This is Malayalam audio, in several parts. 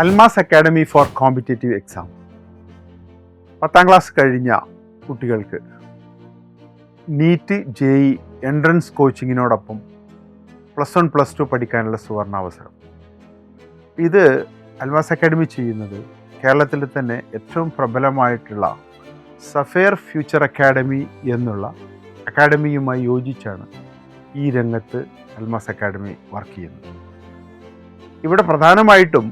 Almas academy four competitive exam. 10ാം class കഴിഞ്ഞ കുട്ടികൾക്ക് നീറ്റ് JEE എൻട്രൻസ് കോച്ചിങ്ങിനോടൊപ്പം +1 +2 പഠിക്കാനുള്ള സുവർണാവസരം. ഇത് അൽമാസ് അക്കാഡമി ചെയ്യുന്നത് കേരളത്തിൽ തന്നെ ഏറ്റവും പ്രബലമായിട്ടുള്ള സഫയർ ഫ്യൂച്ചർ അക്കാഡമി എന്നുള്ള അക്കാഡമിയുമായി യോജിച്ചാണ് ഈ രംഗത്ത് അൽമാസ് അക്കാഡമി വർക്ക് ചെയ്യുന്നത്. ഇവിടെ പ്രധാനമായിട്ടും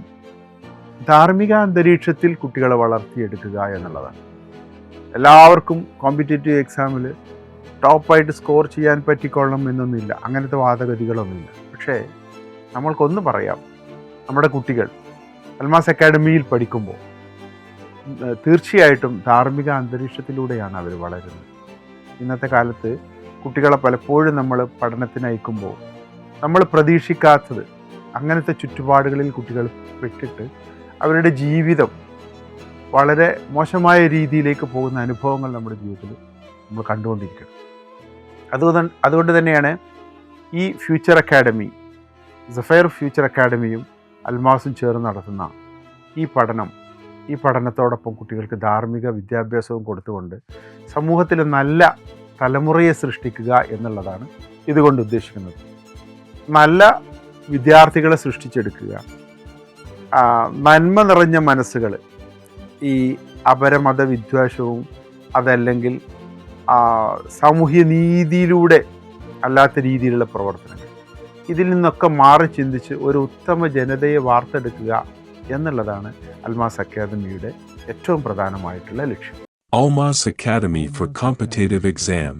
ധാർമ്മിക അന്തരീക്ഷത്തിൽ കുട്ടികളെ വളർത്തിയെടുക്കുക എന്നുള്ളതാണ്. എല്ലാവർക്കും കോമ്പറ്റേറ്റീവ് എക്സാമിൽ ടോപ്പായിട്ട് സ്കോർ ചെയ്യാൻ പറ്റിക്കൊള്ളണം എന്നൊന്നുമില്ല, അങ്ങനത്തെ വാദഗതികളൊന്നുമില്ല. പക്ഷേ നമ്മൾക്കൊന്ന് പറയാം, നമ്മുടെ കുട്ടികൾ അൽമാസ് അക്കാഡമിയിൽ പഠിക്കുമ്പോൾ തീർച്ചയായിട്ടും ധാർമ്മിക അന്തരീക്ഷത്തിലൂടെയാണ് അവർ വളരുന്നത്. ഇന്നത്തെ കാലത്ത് കുട്ടികളെ പലപ്പോഴും നമ്മൾ പഠനത്തിന് അയക്കുമ്പോൾ നമ്മൾ പ്രതീക്ഷിക്കാത്തത് അങ്ങനത്തെ ചുറ്റുപാടുകളിൽ കുട്ടികൾ പെട്ടിട്ട് അവരുടെ ജീവിതം വളരെ മോശമായ രീതിയിലേക്ക് പോകുന്ന അനുഭവങ്ങൾ നമ്മുടെ ജീവിതത്തിൽ നമ്മൾ കണ്ടുകൊണ്ടിരിക്കണം. അതുകൊണ്ട് തന്നെയാണ് ഈ ഫ്യൂച്ചർ അക്കാഡമി, സഫയർ ഫ്യൂച്ചർ അക്കാഡമിയും അൽമാസും ചേർന്ന് നടത്തുന്ന ഈ പഠനത്തോടൊപ്പം കുട്ടികൾക്ക് ധാർമ്മിക വിദ്യാഭ്യാസവും കൊടുത്തുകൊണ്ട് സമൂഹത്തിൽ നല്ല തലമുറയെ സൃഷ്ടിക്കുക എന്നുള്ളതാണ് ഇതുകൊണ്ട് ഉദ്ദേശിക്കുന്നത്. നല്ല വിദ്യാർത്ഥികളെ സൃഷ്ടിച്ചെടുക്കുക, നന്മ നിറഞ്ഞ മനസ്സുകൾ, ഈ അപരമത വിദ്വേഷവും അതല്ലെങ്കിൽ സാമൂഹ്യ നീതിയിലൂടെ അല്ലാത്ത രീതിയിലുള്ള പ്രവർത്തനങ്ങൾ, ഇതിൽ നിന്നൊക്കെ മാറി ചിന്തിച്ച് ഒരു ഉത്തമ ജനതയെ വാർത്തെടുക്കുക എന്നുള്ളതാണ് അൽമാസ് അക്കാദമിയുടെ ഏറ്റവും പ്രധാനമായിട്ടുള്ള ലക്ഷ്യം. Almas Academy for Competitive Exam.